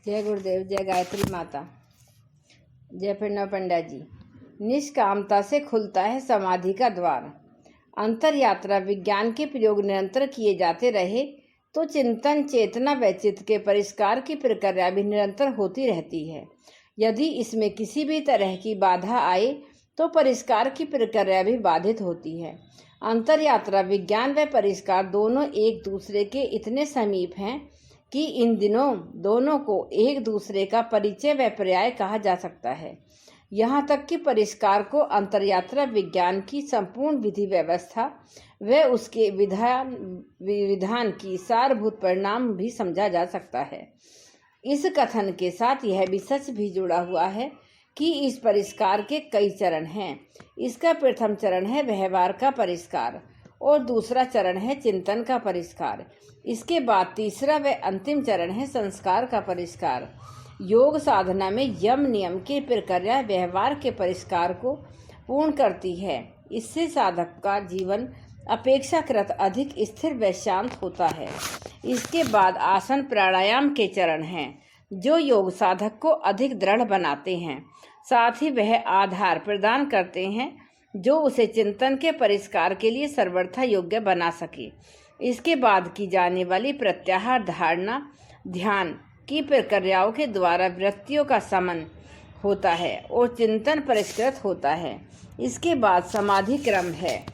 जय गुरुदेव, जय गायत्री माता, जय प्रणव पंडा जी। निष्कामता से खुलता है समाधि का द्वार। अंतर यात्रा विज्ञान के प्रयोग निरंतर किए जाते रहे तो चिंतन, चेतना व चित्त के परिष्कार की प्रक्रिया भी निरंतर होती रहती है। यदि इसमें किसी भी तरह की बाधा आए तो परिष्कार की प्रक्रिया भी बाधित होती है। अंतर यात्रा विज्ञान व परिष्कार दोनों एक दूसरे के इतने समीप हैं कि इन दिनों दोनों को एक दूसरे का परिचय व पर्याय कहा जा सकता है। यहाँ तक कि परिष्कार को अंतरयात्रा विज्ञान की संपूर्ण विधि व्यवस्था व उसके विधान की सारभूत परिणाम भी समझा जा सकता है। इस कथन के साथ यह भी सच भी जुड़ा हुआ है कि इस परिष्कार के कई चरण हैं। इसका प्रथम चरण है व्यवहार का परिष्कार और दूसरा चरण है चिंतन का परिष्कार। इसके बाद तीसरा व अंतिम चरण है संस्कार का परिष्कार। योग साधना में यम नियम की प्रक्रिया व्यवहार के परिष्कार को पूर्ण करती है। इससे साधक का जीवन अपेक्षाकृत अधिक स्थिर व शांत होता है। इसके बाद आसन प्राणायाम के चरण हैं जो योग साधक को अधिक दृढ़ बनाते हैं, साथ ही वह आधार प्रदान करते हैं जो उसे चिंतन के परिष्कार के लिए सर्वथा योग्य बना सके। इसके बाद की जाने वाली प्रत्याहार धारणा ध्यान की प्रक्रियाओं के द्वारा वृत्तियों का समन होता है और चिंतन परिष्कृत होता है। इसके बाद समाधि क्रम है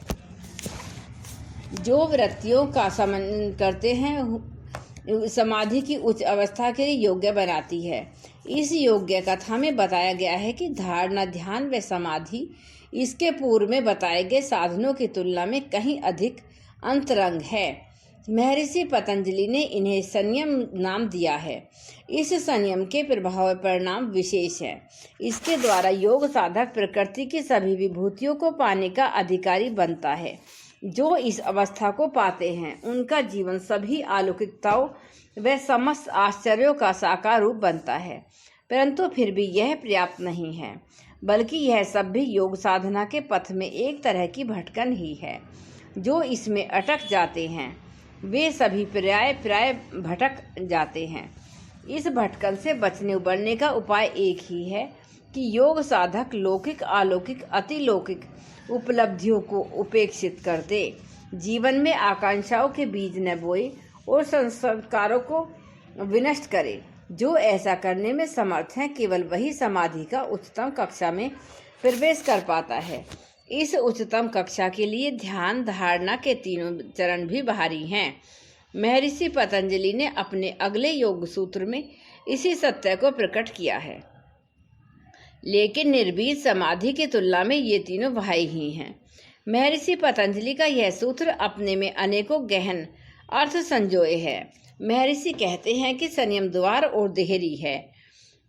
जो वृत्तियों का समन करते हैं समाधि की उच्च अवस्था के लिए योग्य बनाती है। इस योग्य कथा में बताया गया है कि धारणा, ध्यान व समाधि इसके पूर्व में बताए गए साधनों की तुलना में कहीं अधिक अंतरंग है। महर्षि पतंजलि ने इन्हें संयम नाम दिया है। इस संयम के प्रभाव परिणाम विशेष है। इसके द्वारा योग साधक प्रकृति की सभी विभूतियों को पाने का अधिकारी बनता है। जो इस अवस्था को पाते हैं उनका जीवन सभी अलौकिकताओं व समस्त आश्चर्यों का साकार रूप बनता है। परंतु फिर भी यह पर्याप्त नहीं है, बल्कि यह सब भी योग साधना के पथ में एक तरह की भटकन ही है। जो इसमें अटक जाते हैं वे सभी प्राय भटक जाते हैं। इस भटकन से बचने उबरने का उपाय एक ही है कि योग साधक लौकिक, अलौकिक, अतिलौकिक उपलब्धियों को उपेक्षित कर दे, जीवन में आकांक्षाओं के बीज न बोए और संस्कारों को विनष्ट करे। जो ऐसा करने में समर्थ है केवल वही समाधि का उच्चतम कक्षा में प्रवेश कर पाता है। इस उच्चतम कक्षा के लिए ध्यान धारणा के तीनों चरण भी बाहरी हैं। महर्षि पतंजलि ने अपने अगले योग सूत्र में इसी सत्य को प्रकट किया है। लेकिन निर्बीज समाधि की तुलना में ये तीनों बाहरी ही हैं। महर्षि पतंजलि का यह सूत्र अपने में अनेकों गहन अर्थ संजोए है। महर्षि कहते हैं कि संयम द्वार और देहरी है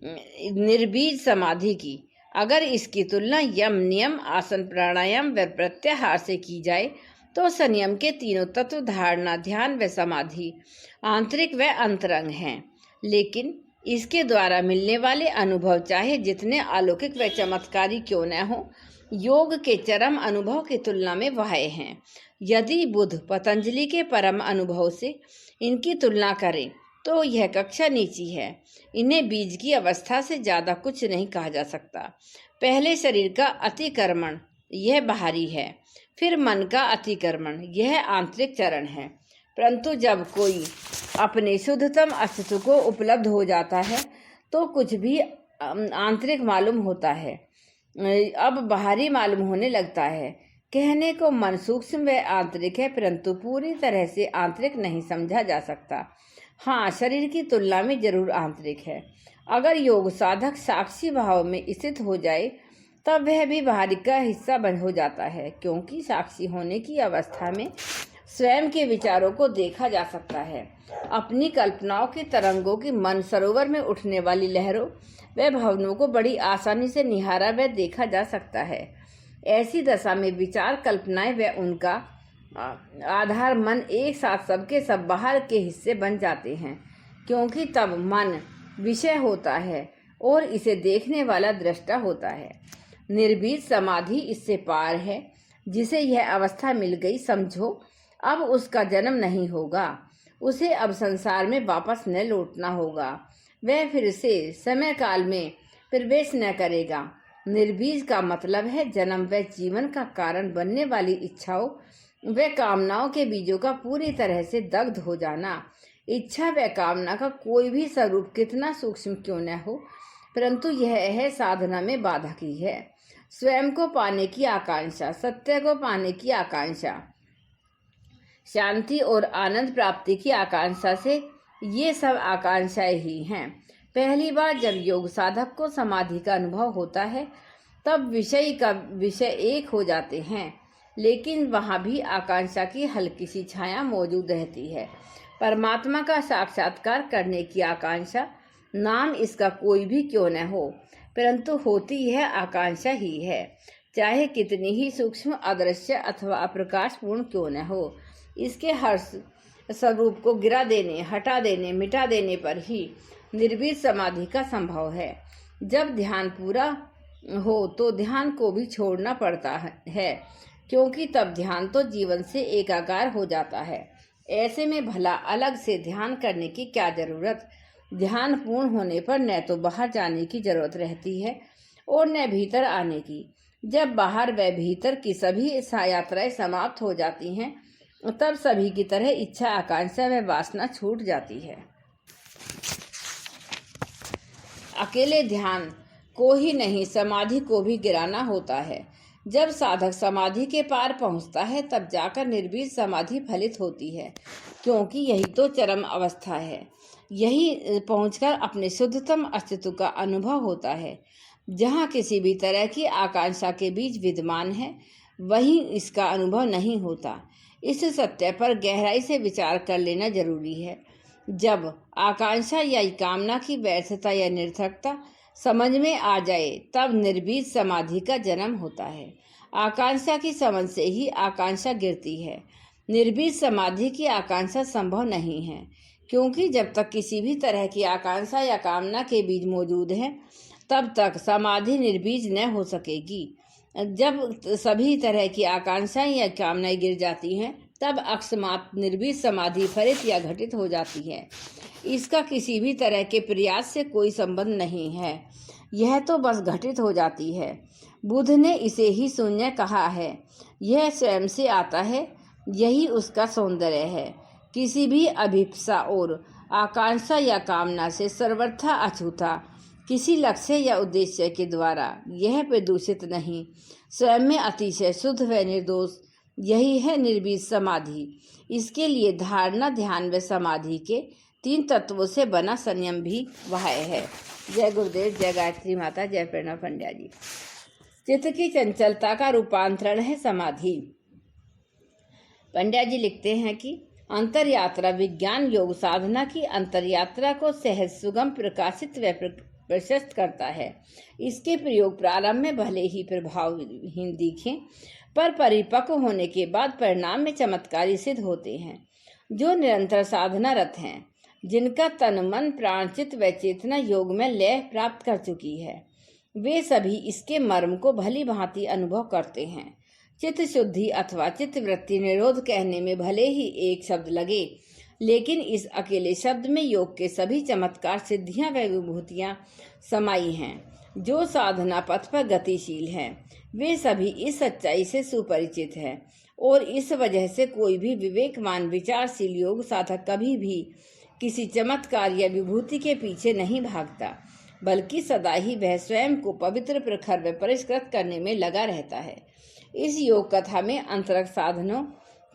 निर्बीज समाधि की। अगर इसकी तुलना यम नियम, आसन प्राणायाम व प्रत्याहार से की जाए तो संयम के तीनों तत्व धारणा, ध्यान व समाधि आंतरिक व अंतरंग हैं। लेकिन इसके द्वारा मिलने वाले अनुभव चाहे जितने अलौकिक व चमत्कारी क्यों न हो, योग के चरम अनुभव की तुलना में बाह्य हैं। यदि बुद्ध पतंजलि के परम अनुभव से इनकी तुलना करें तो यह कक्षा नीची है। इन्हें बीज की अवस्था से ज़्यादा कुछ नहीं कहा जा सकता। पहले शरीर का अतिक्रमण, यह बाहरी है। फिर मन का अतिक्रमण, यह आंतरिक चरण है। परंतु जब कोई अपने शुद्धतम अस्तित्व को उपलब्ध हो जाता है तो कुछ भी आंतरिक मालूम होता है, अब बाहरी मालूम होने लगता है। कहने को मन सूक्ष्म व आंतरिक है, परंतु पूरी तरह से आंतरिक नहीं समझा जा सकता। हाँ, शरीर की तुलना में जरूर आंतरिक है। अगर योग साधक साक्षी भाव में स्थित हो जाए तब वह भी बाहरी का हिस्सा बन हो जाता है, क्योंकि साक्षी होने की अवस्था में स्वयं के विचारों को देखा जा सकता है। अपनी कल्पनाओं की तरंगों की मन सरोवर में उठने वाली लहरों व भावनाओं को बड़ी आसानी से निहारा व देखा जा सकता है। ऐसी दशा में विचार, कल्पनाएं व उनका आधार मन एक साथ सबके सब बाहर के हिस्से बन जाते हैं, क्योंकि तब मन विषय होता है और इसे देखने वाला दृष्टा होता है। निर्बीज समाधि इससे पार है। जिसे यह अवस्था मिल गई, समझो अब उसका जन्म नहीं होगा, उसे अब संसार में वापस न लौटना होगा। वह फिर से समय काल में प्रवेश न करेगा। निर्बीज का मतलब है जन्म व जीवन का कारण बनने वाली इच्छाओं व कामनाओं के बीजों का पूरी तरह से दग्ध हो जाना। इच्छा व कामना का कोई भी स्वरूप कितना सूक्ष्म क्यों न हो, परंतु यह है साधना में बाधक ही है। स्वयं को पाने की आकांक्षा, सत्य को पाने की आकांक्षा, शांति और आनंद प्राप्ति की आकांक्षा से ये सब आकांक्षाएं ही हैं। पहली बार जब योग साधक को समाधि का अनुभव होता है तब विषय एक हो जाते हैं, लेकिन वहाँ भी आकांक्षा की हल्की सी छाया मौजूद रहती है। परमात्मा का साक्षात्कार करने की आकांक्षा, नाम इसका कोई भी क्यों न हो, परंतु होती है आकांक्षा ही है, चाहे कितनी ही सूक्ष्म, अदृश्य अथवा अप्रकाशपूर्ण क्यों न हो। इसके हर स्वरूप को गिरा देने, हटा देने, मिटा देने पर ही निर्बीज समाधि का संभव है। जब ध्यान पूरा हो तो ध्यान को भी छोड़ना पड़ता है, क्योंकि तब ध्यान तो जीवन से एकाकार हो जाता है। ऐसे में भला अलग से ध्यान करने की क्या जरूरत। ध्यान पूर्ण होने पर न तो बाहर जाने की जरूरत रहती है और न भीतर आने की। जब बाहर व भीतर की सभी यात्राएं समाप्त हो जाती हैं तब सभी की तरह इच्छा, आकांक्षा व वासना छूट जाती है। अकेले ध्यान को ही नहीं, समाधि को भी गिराना होता है। जब साधक समाधि के पार पहुंचता है तब जाकर निर्बीज समाधि फलित होती है, क्योंकि यही तो चरम अवस्था है। यही पहुंचकर अपने शुद्धतम अस्तित्व का अनुभव होता है। जहाँ किसी भी तरह की आकांक्षा के बीच विद्यमान है वहीं इसका अनुभव नहीं होता। इस सत्य पर गहराई से विचार कर लेना जरूरी है। जब आकांक्षा या कामना की व्यर्थता या निरर्थकता समझ में आ जाए तब निर्बीज समाधि का जन्म होता है। आकांक्षा की समझ से ही आकांक्षा गिरती है। निर्बीज समाधि की आकांक्षा संभव नहीं है, क्योंकि जब तक किसी भी तरह की आकांक्षा या कामना के बीज मौजूद हैं तब तक समाधि निर्बीज न हो सकेगी। जब सभी तरह की आकांक्षाएं या कामनाएं गिर जाती हैं तब अकस्मात निर्बीज समाधि फलित या घटित हो जाती है। इसका किसी भी तरह के प्रयास से कोई संबंध नहीं है, यह तो बस घटित हो जाती है। बुद्ध ने इसे ही शून्य कहा है। यह स्वयं से आता है, यही उसका सौंदर्य है। किसी भी अभिप्सा और आकांक्षा या कामना से सर्वथा अछूता, किसी लक्ष्य या उद्देश्य के द्वारा यह प्रदूषित नहीं, स्वयं में अतिशय शुद्ध व निर्दोष, यही है निर्बीज समाधि। इसके लिए धारणा, ध्यान व समाधि के 3 तत्वों से बना संयम भी वह है। जय गुरुदेव, जय गायत्री माता, जय प्रणव पंड्या जी। चित्त की चंचलता का रूपांतरण है समाधि। पंड्या जी लिखते हैं कि अंतर यात्रा विज्ञान योग साधना की अंतर यात्रा को सहज, सुगम, प्रकाशित व प्रशस्त करता है। इसके प्रयोग प्रारंभ में भले ही प्रभावहीन दिखें, पर परिपक्व होने के बाद परिणाम में चमत्कारी सिद्ध होते हैं। जो निरंतर साधनारत हैं, जिनका तन, मन, प्राण, चित्त व चेतना योग में लय प्राप्त कर चुकी है, वे सभी इसके मर्म को भली भांति अनुभव करते हैं। चित्त शुद्धि अथवा चित्त वृत्ति निरोध कहने में भले ही एक शब्द लगे, लेकिन इस अकेले शब्द में योग के सभी चमत्कार, सिद्धियां व विभूतियां समाई हैं। जो साधना पथ पर गतिशील हैं, वे सभी इस सच्चाई से सुपरिचित हैं और इस वजह से कोई भी विवेकवान, विचारशील योग साधक कभी भी किसी चमत्कार या विभूति के पीछे नहीं भागता, बल्कि सदा ही वह स्वयं को पवित्र, प्रखर व परिष्कृत करने में लगा रहता है। इस योग कथा में अंतरंग साधनों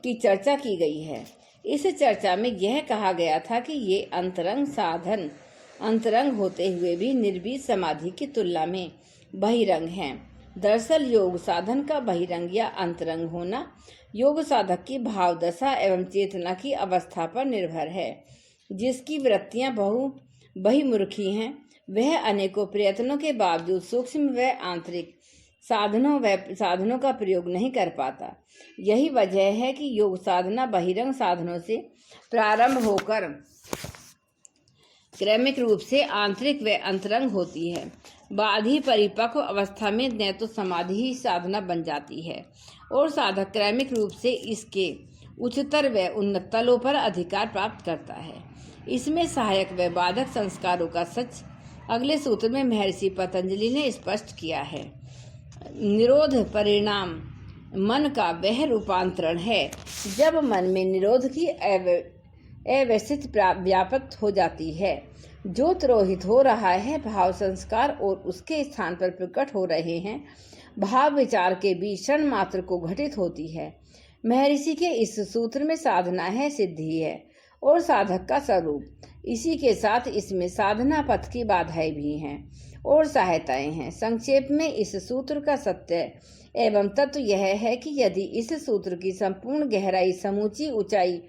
की चर्चा की गई है। इस चर्चा में यह कहा गया था कि ये अंतरंग साधन अंतरंग होते हुए भी निर्बीज समाधि की तुलना में बहिरंग हैं। दरअसल योग साधन का बहिरंग या अंतरंग होना योग साधक की भाव दशा एवं चेतना की अवस्था पर निर्भर है। जिसकी वृत्तियां बहिर्मुखी हैं, वह अनेकों प्रयत्नों के बावजूद सूक्ष्म व आंतरिक साधनों का प्रयोग नहीं कर पाता। यही वजह है कि योग साधना बहिरंग साधनों से प्रारंभ होकर क्रमिक रूप से आंतरिक व अंतरंग होती है। बाद ही परिपक्व अवस्था में न तो समाधि ही साधना बन जाती है और साधक क्रमिक रूप से इसके उच्चतर व उन्नत तलों पर अधिकार प्राप्त करता है। इसमें सहायक व बाधक संस्कारों का सच अगले सूत्र में महर्षि पतंजलि ने स्पष्ट किया है। निरोध परिणाम मन का वह रूपांतरण है जब मन में निरोध की अव्यवस्थित व्याप्त हो जाती है। जो तिरोहित हो रहा है भाव संस्कार और उसके स्थान पर प्रकट हो रहे हैं भाव विचार के बीच क्षण मात्र को घटित होती है। महर्षि के इस सूत्र में साधना है, सिद्धि है और साधक का स्वरूप। इसी के साथ इसमें साधना पथ की बाधाएं भी हैं और सहायताएं हैं। संक्षेप में इस सूत्र का सत्य एवं तत्व यह है कि यदि इस सूत्र की संपूर्ण गहराई, समूची ऊंचाई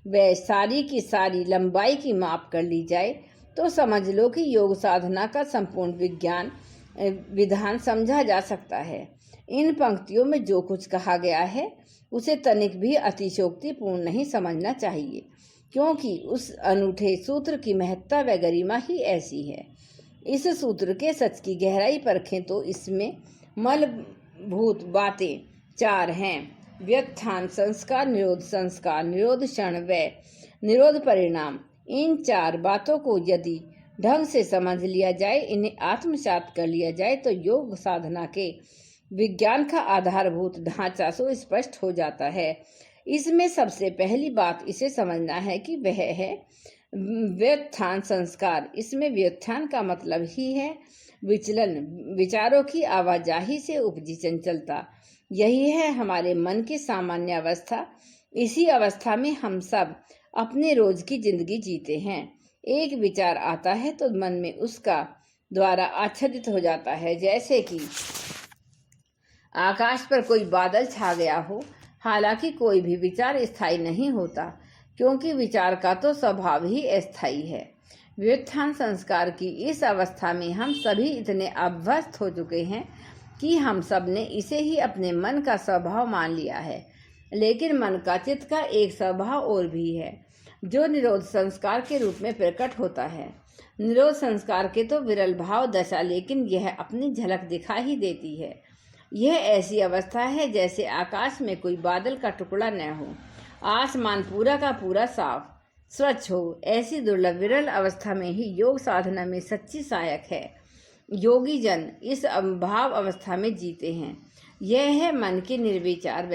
व सारी की सारी लंबाई की माप कर ली जाए तो समझ लो कि योग साधना का संपूर्ण विधान समझा जा सकता है। इन पंक्तियों में जो कुछ कहा गया है उसे तनिक भी अतिशयोक्तिपूर्ण नहीं समझना चाहिए, क्योंकि उस अनूठे सूत्र की महत्ता व गरिमा ही ऐसी है। इस सूत्र के सच की गहराई परखें तो इसमें मूलभूत बातें 4 हैं: व्युत्थान संस्कार, निरोध क्षण व निरोध परिणाम। इन 4 बातों को यदि ढंग से समझ लिया जाए, इन्हें आत्मसात कर लिया जाए तो योग साधना के विज्ञान का आधारभूत ढांचा सुस्पष्ट हो जाता है। इसमें सबसे पहली बात इसे समझना है कि वह है व्युत्थान संस्कार। इसमें व्युत्थान का मतलब ही है विचलन, विचारों की आवाजाही से उपजी चंचलता। यही है हमारे मन की सामान्य अवस्था। इसी अवस्था में हम सब अपने रोज की जिंदगी जीते हैं। एक विचार आता है तो मन में उसका द्वारा आच्छादित हो जाता है, जैसे कि आकाश पर कोई बादल छा गया हो। हालांकि कोई भी विचार स्थायी नहीं होता, क्योंकि विचार का तो स्वभाव ही अस्थायी है। व्युत्थान संस्कार की इस अवस्था में हम सभी इतने अभ्यस्त हो चुके हैं कि हम सब ने इसे ही अपने मन का स्वभाव मान लिया है। लेकिन मन का चित्त का एक स्वभाव और भी है जो निरोध संस्कार के रूप में प्रकट होता है। निरोध संस्कार के तो विरल भाव दशा, लेकिन यह अपनी झलक दिखा ही देती है। यह ऐसी अवस्था है जैसे आकाश में कोई बादल का टुकड़ा न हो, आसमान पूरा का पूरा साफ स्वच्छ हो। ऐसी दुर्लभ विरल अवस्था में ही योग साधना में सच्ची सहायक है। योगी जन इस भाव अवस्था में जीते हैं। यह है मन की निर्विचार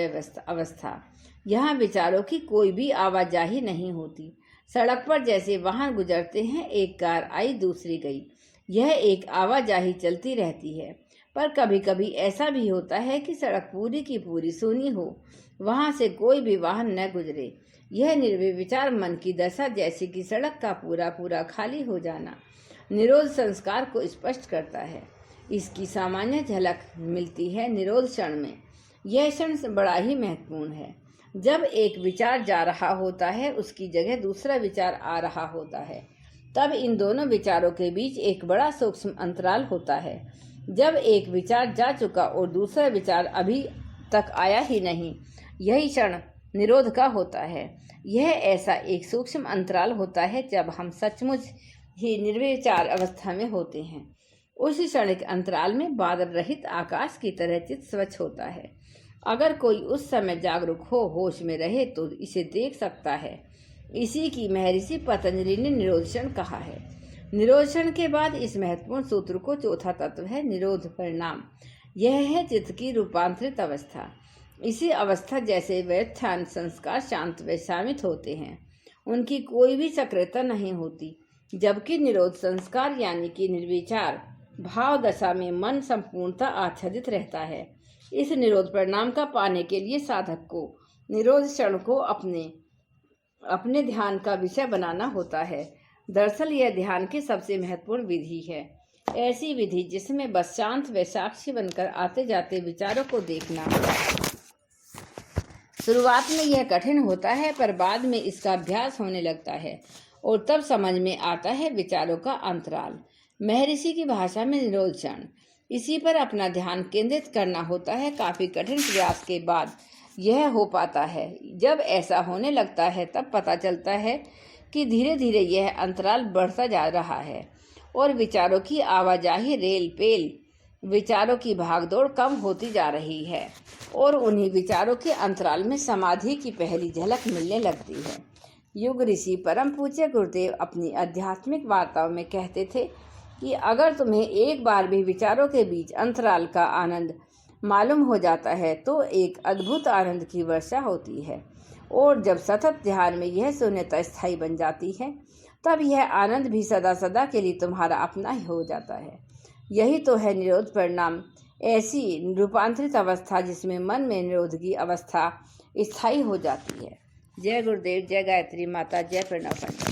अवस्था। यहाँ विचारों की कोई भी आवाजाही नहीं होती। सड़क पर जैसे वाहन गुजरते हैं, एक कार आई दूसरी गई, यह एक आवाजाही चलती रहती है। पर कभी कभी ऐसा भी होता है कि सड़क पूरी की पूरी सूनी हो, वहां से कोई भी वाहन न गुजरे। यह निर्विचार मन की दशा, जैसे कि सड़क का पूरा पूरा खाली हो जाना, निरोध संस्कार को स्पष्ट करता है। इसकी सामान्य झलक मिलती है निरोध क्षण में। यह क्षण बड़ा ही महत्वपूर्ण है। जब एक विचार जा रहा होता है, उसकी जगह दूसरा विचार आ रहा होता है, तब इन दोनों विचारों के बीच एक बड़ा सूक्ष्म अंतराल होता है। जब एक विचार जा चुका और दूसरा विचार अभी तक आया ही नहीं, यही क्षण निरोध का होता है। यह ऐसा एक सूक्ष्म अंतराल होता है जब हम सचमुच ही निर्विचार अवस्था में होते हैं। उस क्षणिक अंतराल में बादल रहित आकाश की तरह चित्त स्वच्छ होता है। अगर कोई उस समय जागरूक हो, होश में रहे तो इसे देख सकता है। इसी की महर्षि पतंजलि ने निरोधक्षण कहा है। निरोधक्षण के बाद इस महत्वपूर्ण सूत्र को चौथा तत्व है निरोध परिणाम। यह है चित्त की रूपांतरित अवस्था। इसी अवस्था जैसे व्युत्थान संस्कार शांत व शामित होते हैं, उनकी कोई भी सक्रियता नहीं होती, जबकि निरोध संस्कार यानी कि निर्विचार भाव दशा में मन संपूर्णता आच्छादित रहता है। इस निरोध परिणाम का पाने के लिए साधक को निरोध क्षण को अपने ध्यान का विषय बनाना होता है। दरअसल यह ध्यान की सबसे महत्वपूर्ण विधि है। ऐसी विधि जिसमें बस शांत व साक्षी बनकर आते जाते विचारों को देखना। शुरुआत में यह कठिन होता है, पर बाद में इसका अभ्यास होने लगता है और तब समझ में आता है विचारों का अंतराल। महर्षि की भाषा में निरोध क्षण, इसी पर अपना ध्यान केंद्रित करना होता है। काफी कठिन प्रयास के बाद यह हो पाता है। जब ऐसा होने लगता है तब पता चलता है कि धीरे धीरे यह अंतराल बढ़ता जा रहा है और विचारों की आवाजाही, रेल पेल विचारों की भागदौड़ कम होती जा रही है और उन्हीं विचारों के अंतराल में समाधि की पहली झलक मिलने लगती है। युग ऋषि परम पूज्य गुरुदेव अपनी आध्यात्मिक वार्ताओं में कहते थे कि अगर तुम्हें एक बार भी विचारों के बीच अंतराल का आनंद मालूम हो जाता है तो एक अद्भुत आनंद की वर्षा होती है, और जब सतत ध्यान में यह शून्यता स्थायी बन जाती है तब यह आनंद भी सदा सदा के लिए तुम्हारा अपना ही हो जाता है। यही तो है निरोध परिणाम, ऐसी रूपांतरित अवस्था जिसमें मन में निरोध की अवस्था स्थायी हो जाती है। जय गुरुदेव, जय गायत्री माता, जय प्रणव पंडित।